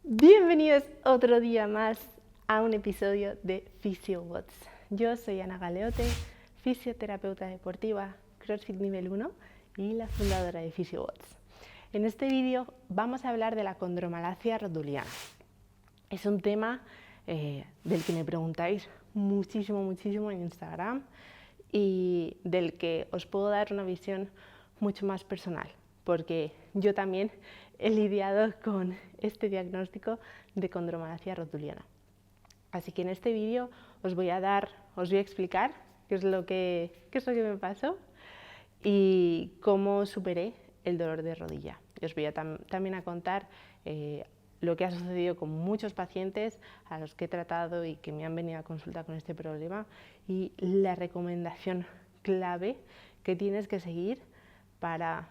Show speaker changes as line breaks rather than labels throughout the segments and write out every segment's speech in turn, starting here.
Bienvenidos otro día más a un episodio de PhysioWatts. Yo soy Ana Galeote, fisioterapeuta deportiva, CrossFit nivel 1 y la fundadora de PhysioWatts. En este vídeo vamos a hablar de la condromalacia rotuliana. Es un tema del que me preguntáis muchísimo en Instagram y del que os puedo dar una visión mucho más personal, porque yo también he lidiado con este diagnóstico de condromalacia rotuliana. Así que en este vídeo os voy a explicar qué es lo que me pasó y cómo superé el dolor de rodilla. Y os voy a también a contar lo que ha sucedido con muchos pacientes a los que he tratado y que me han venido a consulta con este problema y la recomendación clave que tienes que seguir para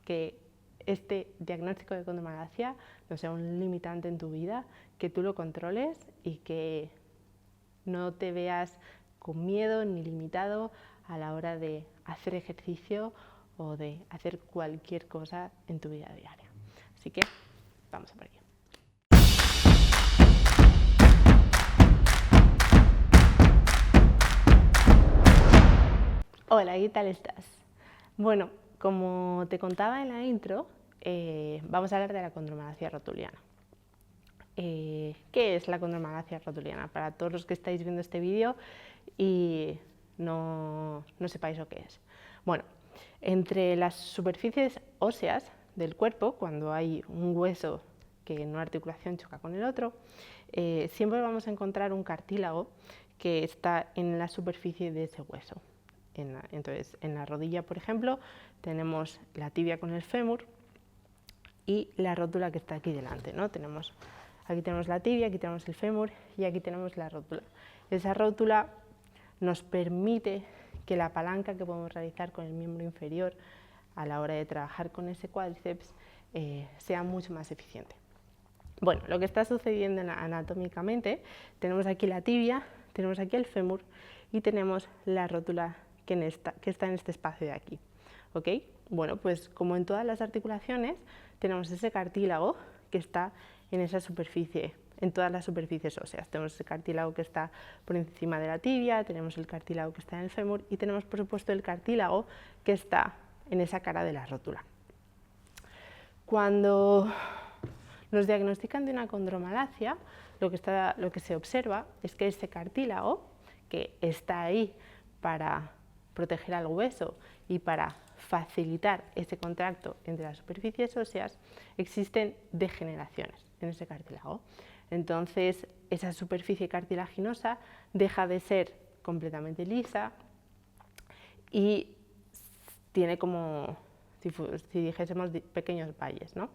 que este diagnóstico de condromalacia no sea un limitante en tu vida, que tú lo controles y que no te veas con miedo ni limitado a la hora de hacer ejercicio o de hacer cualquier cosa en tu vida diaria. Así que vamos a por ello. Hola, ¿qué tal estás? Bueno, como te contaba en la intro, vamos a hablar de la condromalacia rotuliana. ¿Qué es la condromalacia rotuliana? Para todos los que estáis viendo este vídeo y no sepáis lo que es. Bueno, entre las superficies óseas del cuerpo, cuando hay un hueso que en una articulación choca con el otro, siempre vamos a encontrar un cartílago que está en la superficie de ese hueso. Entonces, en la rodilla, por ejemplo, tenemos la tibia con el fémur y la rótula que está aquí delante, ¿no? Aquí tenemos la tibia, aquí tenemos el fémur y aquí tenemos la rótula. Esa rótula nos permite que la palanca que podemos realizar con el miembro inferior a la hora de trabajar con ese cuádriceps sea mucho más eficiente. Bueno, lo que está sucediendo anatómicamente, tenemos aquí la tibia, tenemos aquí el fémur y tenemos la rótula que está en este espacio de aquí. ¿Ok? Bueno, pues como en todas las articulaciones, tenemos ese cartílago que está en esa superficie, en todas las superficies óseas. Tenemos ese cartílago que está por encima de la tibia, tenemos el cartílago que está en el fémur y tenemos, por supuesto, el cartílago que está en esa cara de la rótula. Cuando nos diagnostican de una condromalacia, lo que se observa es que ese cartílago, que está ahí para proteger al hueso y para facilitar ese contacto entre las superficies óseas, existen degeneraciones en ese cartílago. Entonces, esa superficie cartilaginosa deja de ser completamente lisa y tiene como si dijésemos pequeños valles, ¿no?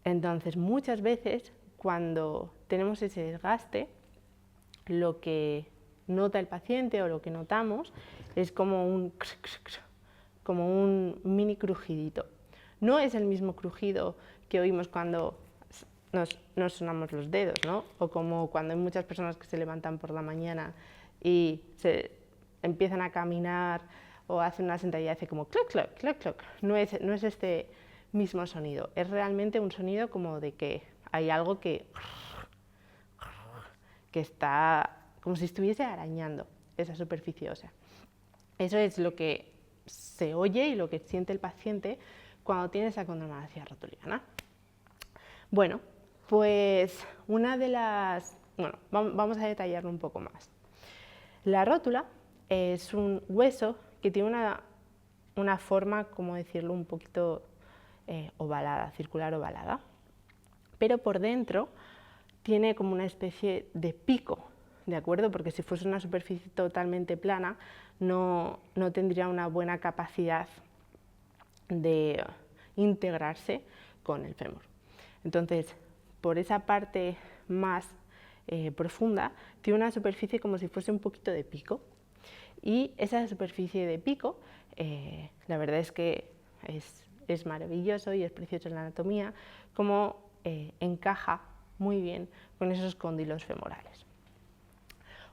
Entonces, muchas veces, cuando tenemos ese desgaste, lo que nota el paciente o lo que notamos es como un mini crujidito. No es el mismo crujido que oímos cuando nos sonamos los dedos, ¿no? O como cuando hay muchas personas que se levantan por la mañana y se empiezan a caminar o hacen una sentadilla y hace como cloc, cloc, cloc, cloc. No es este mismo sonido, es realmente un sonido como de que hay algo que está como si estuviese arañando esa superficie ósea. Eso es lo que se oye y lo que siente el paciente cuando tiene esa condromalacia rotuliana. Bueno, pues vamos a detallarlo un poco más. La rótula es un hueso que tiene una forma, como decirlo, un poquito ovalada, circular ovalada, pero por dentro tiene como una especie de pico, ¿de acuerdo? Porque si fuese una superficie totalmente plana, no tendría una buena capacidad de integrarse con el fémur. Entonces, por esa parte más profunda, tiene una superficie como si fuese un poquito de pico. Y esa superficie de pico, la verdad es que es maravilloso y es precioso en la anatomía, como encaja muy bien con esos cóndilos femorales.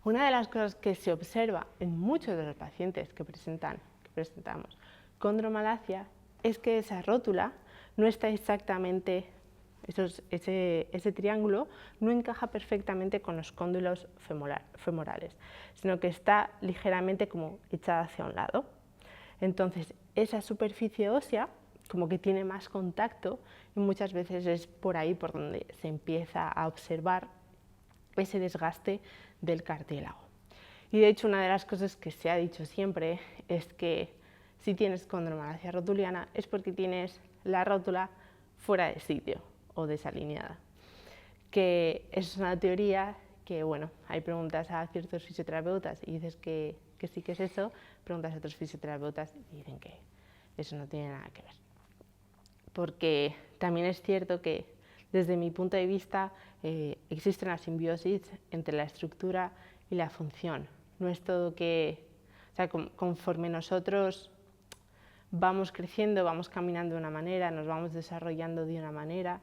Una de las cosas que se observa en muchos de los pacientes que presentamos condromalacia es que esa rótula no está exactamente ese triángulo no encaja perfectamente con los cóndulos femorales, sino que está ligeramente como echada hacia un lado. Entonces, esa superficie ósea como que tiene más contacto y muchas veces es por ahí por donde se empieza a observar ese desgaste del cartílago. Y de hecho, una de las cosas que se ha dicho siempre es que si tienes condromalacia rotuliana es porque tienes la rótula fuera de sitio o desalineada, que es una teoría que, bueno, hay preguntas a ciertos fisioterapeutas y dices que sí que es eso, preguntas a otros fisioterapeutas y dicen que eso no tiene nada que ver. Porque también es cierto que desde mi punto de vista existe una simbiosis entre la estructura y la función. No es todo que, o sea, conforme nosotros vamos creciendo, vamos caminando de una manera, nos vamos desarrollando de una manera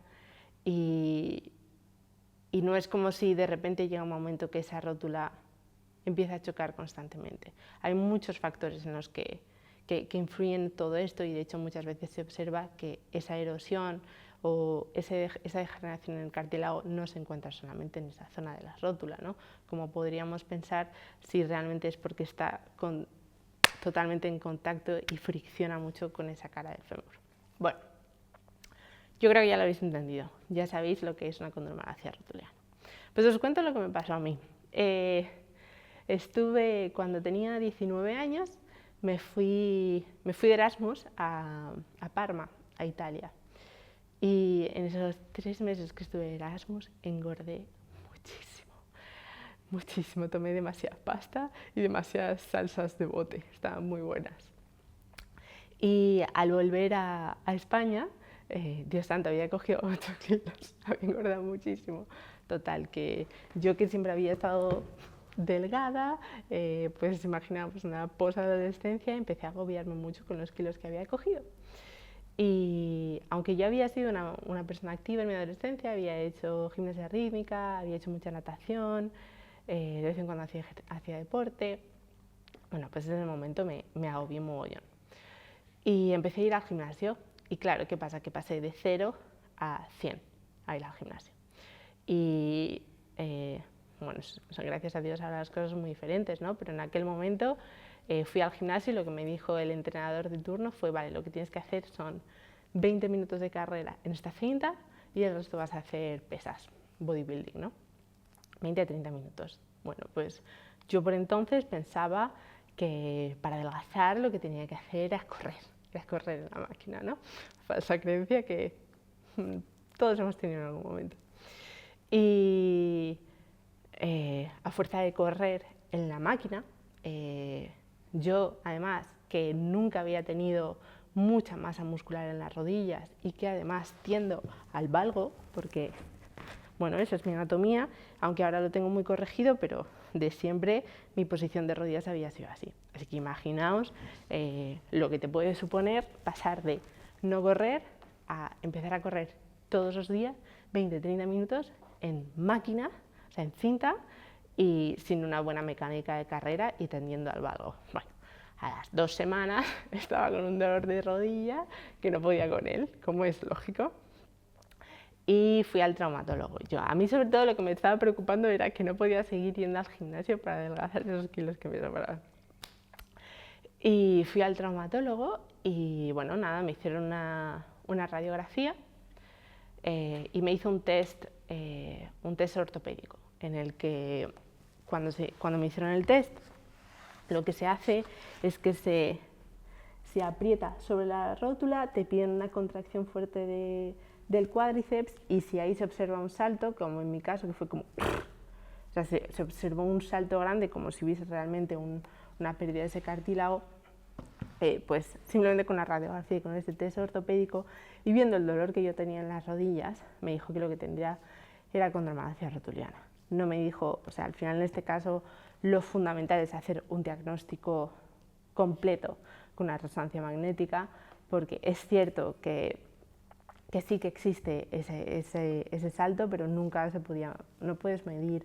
y no es como si de repente llega un momento que esa rótula empieza a chocar constantemente. Hay muchos factores en los que influyen en todo esto y de hecho muchas veces se observa que esa erosión o esa degeneración en el cartílago no se encuentra solamente en esa zona de la rótula, ¿no? Como podríamos pensar si realmente es porque está totalmente en contacto y fricciona mucho con esa cara del fémur. Bueno, yo creo que ya lo habéis entendido, ya sabéis lo que es una condromalacia rotuliana. Pues os cuento lo que me pasó a mí. Estuve, cuando tenía 19 años, me fui de Erasmus a Parma, a Italia. Y en esos 3 meses que estuve en Erasmus engordé muchísimo. Tomé demasiada pasta y demasiadas salsas de bote, estaban muy buenas. Y al volver a España, Dios santo, había cogido 8 kilos, había engordado muchísimo. Total, que yo que siempre había estado delgada, pues imaginamos una posadolescencia, empecé a agobiarme mucho con los kilos que había cogido. Y aunque yo había sido una persona activa en mi adolescencia, había hecho gimnasia rítmica, había hecho mucha natación, de vez en cuando hacía deporte, bueno, pues en ese momento me agobié mogollón. Y empecé a ir al gimnasio y claro, ¿qué pasa? Que pasé de 0 a 100 a ir al gimnasio. Y bueno, gracias a Dios ahora las cosas son muy diferentes, ¿no? Pero en aquel momento fui al gimnasio y lo que me dijo el entrenador de turno fue, vale, lo que tienes que hacer son 20 minutos de carrera en esta cinta y el resto vas a hacer pesas, bodybuilding, ¿no? 20 a 30 minutos. Bueno, pues yo por entonces pensaba que para adelgazar lo que tenía que hacer era correr en la máquina, ¿no? Falsa creencia que todos hemos tenido en algún momento. Y a fuerza de correr en la máquina, yo además que nunca había tenido mucha masa muscular en las rodillas y que además tiendo al valgo, porque bueno, esa es mi anatomía, aunque ahora lo tengo muy corregido, pero de siempre mi posición de rodillas había sido así. Así que imaginaos lo que te puede suponer pasar de no correr a empezar a correr todos los días 20-30 minutos en máquina, o sea, en cinta, y sin una buena mecánica de carrera y tendiendo al valgo. Bueno, a las 2 semanas estaba con un dolor de rodilla que no podía con él, como es lógico. Y fui al traumatólogo. A mí sobre todo lo que me estaba preocupando era que no podía seguir yendo al gimnasio para adelgazar esos kilos que me sobraban. Y fui al traumatólogo y bueno, nada, me hicieron una radiografía y me hizo un test ortopédico, en el que cuando me hicieron el test, lo que se hace es que se aprieta sobre la rótula, te piden una contracción fuerte del cuádriceps y si ahí se observa un salto, como en mi caso, que fue como... O sea, se observó un salto grande como si hubiese realmente una pérdida de ese cartílago, pues simplemente con la radiografía y con este test ortopédico y viendo el dolor que yo tenía en las rodillas, me dijo que lo que tendría era condromalacia rotuliana. No me dijo, o sea, al final en este caso lo fundamental es hacer un diagnóstico completo con una resonancia magnética, porque es cierto que sí que existe ese salto, pero nunca no puedes medir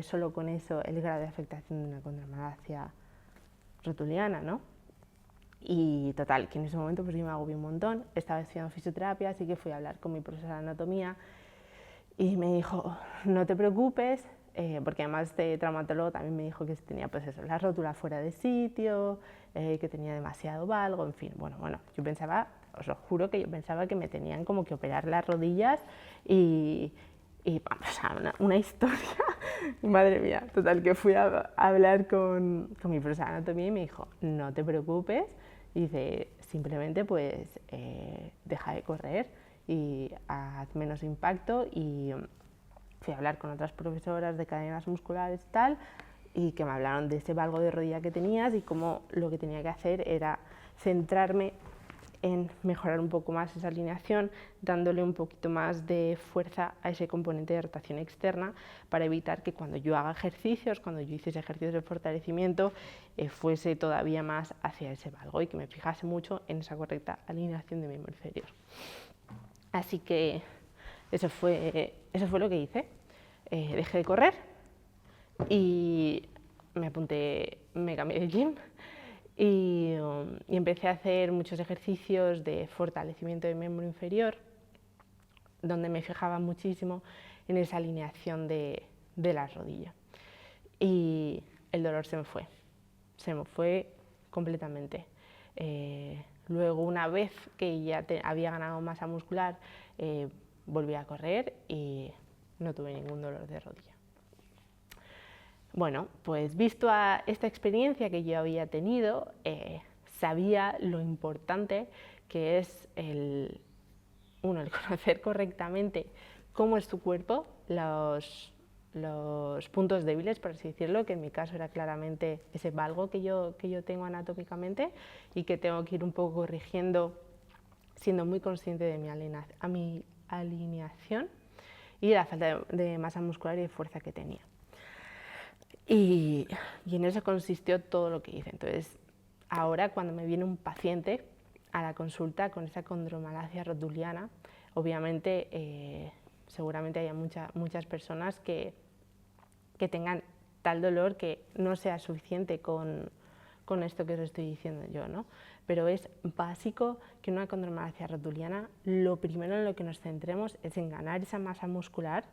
solo con eso el grado de afectación de una condromalacia rotuliana, ¿no? Y total, que en ese momento pues yo me agobié un montón, estaba estudiando fisioterapia, así que fui a hablar con mi profesora de anatomía y me dijo, no te preocupes, porque además de traumatólogo también me dijo que tenía pues eso, la rótula fuera de sitio, que tenía demasiado valgo, en fin, bueno, yo pensaba, os lo juro que yo pensaba que me tenían como que operar las rodillas y vamos, una historia, madre mía, total, que fui a hablar con mi profesora de anatomía y me dijo, no te preocupes, y dice, simplemente pues deja de correr y haz menos impacto, y fui a hablar con otras profesoras de cadenas musculares y tal, y que me hablaron de ese valgo de rodilla que tenías y cómo lo que tenía que hacer era centrarme en mejorar un poco más esa alineación, dándole un poquito más de fuerza a ese componente de rotación externa para evitar que cuando yo haga ejercicios, cuando yo hiciese ejercicios de fortalecimiento, fuese todavía más hacia ese valgo y que me fijase mucho en esa correcta alineación de miembro inferior. Así que eso fue lo que hice. Dejé de correr y me cambié de gym y empecé a hacer muchos ejercicios de fortalecimiento de miembro inferior, donde me fijaba muchísimo en esa alineación de la rodilla. Y el dolor se me fue completamente. Luego, una vez que ya había ganado masa muscular, volví a correr y no tuve ningún dolor de rodilla. Bueno, pues visto a esta experiencia que yo había tenido, sabía lo importante que es el conocer correctamente cómo es tu cuerpo, los puntos débiles, por así decirlo, que en mi caso era claramente ese valgo que yo tengo anatómicamente y que tengo que ir un poco corrigiendo, siendo muy consciente de mi alineación y de la falta de masa muscular y de fuerza que tenía. Y en eso consistió todo lo que hice. Entonces, ahora cuando me viene un paciente a la consulta con esa condromalacia rotuliana, obviamente seguramente haya muchas personas que tengan tal dolor que no sea suficiente con esto que os estoy diciendo yo, ¿no? Pero es básico que en una condromalacia rotuliana lo primero en lo que nos centremos es en ganar esa masa muscular,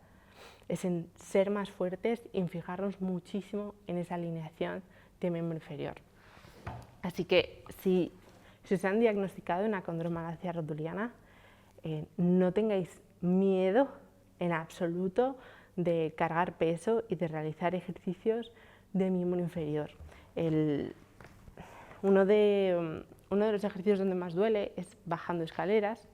es en ser más fuertes y en fijarnos muchísimo en esa alineación de miembro inferior. Así que si os han diagnosticado una condromalacia rotuliana, no tengáis miedo en absoluto de cargar peso y de realizar ejercicios de miembro inferior. Uno de los ejercicios donde más duele es bajando escaleras,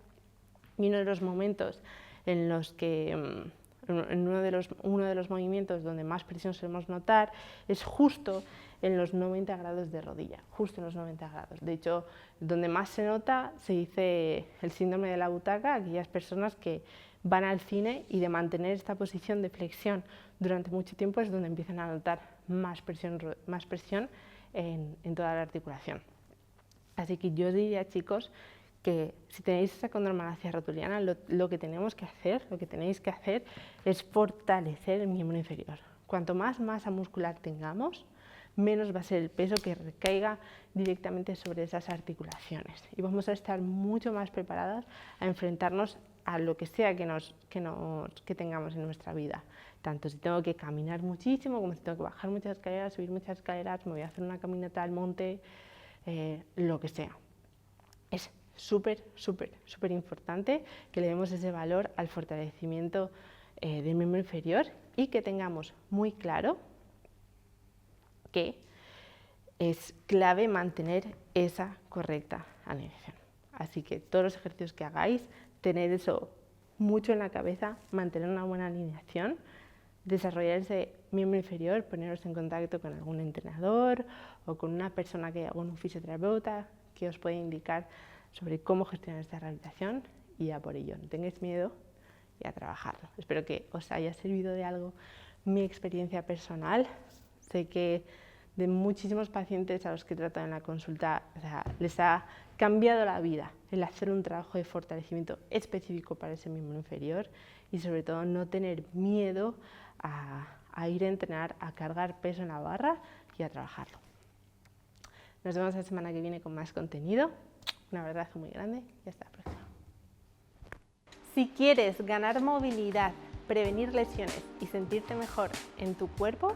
y uno de los momentos en los que uno de los movimientos donde más presión solemos notar es justo en los 90 grados de rodilla, justo en los 90 grados. De hecho, donde más se nota se dice el síndrome de la butaca, aquellas personas que van al cine y de mantener esta posición de flexión durante mucho tiempo es donde empiezan a notar más presión en toda la articulación. Así que yo os diría, chicos, que si tenéis esa condromalacia rotuliana, lo que tenéis que hacer es fortalecer el miembro inferior. Cuanto más masa muscular tengamos, menos va a ser el peso que recaiga directamente sobre esas articulaciones. Y vamos a estar mucho más preparadas a enfrentarnos a lo que sea que tengamos en nuestra vida. Tanto si tengo que caminar muchísimo, como si tengo que bajar muchas escaleras, subir muchas escaleras, me voy a hacer una caminata al monte, lo que sea. Es súper importante que le demos ese valor al fortalecimiento del miembro inferior y que tengamos muy claro que es clave mantener esa correcta alineación. Así que todos los ejercicios que hagáis, tener eso mucho en la cabeza, mantener una buena alineación, desarrollar ese miembro inferior, poneros en contacto con algún entrenador o con una persona un fisioterapeuta que os puede indicar sobre cómo gestionar esta rehabilitación, y ya por ello no tengáis miedo y a trabajarlo. Espero que os haya servido de algo mi experiencia personal. Sé que de muchísimos pacientes a los que he tratado en la consulta, les ha cambiado la vida el hacer un trabajo de fortalecimiento específico para ese miembro inferior y sobre todo no tener miedo a ir a entrenar, a cargar peso en la barra y a trabajarlo. Nos vemos la semana que viene con más contenido. Un abrazo muy grande y hasta la próxima. Si quieres ganar movilidad, prevenir lesiones y sentirte mejor en tu cuerpo,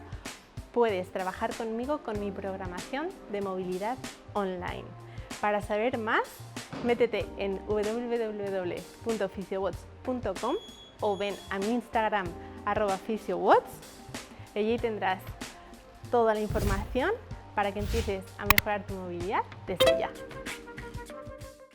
puedes trabajar conmigo con mi programación de movilidad online. Para saber más, métete en www.physiowatts.com o ven a mi Instagram @physiowatts. Allí tendrás toda la información para que empieces a mejorar tu movilidad desde ya.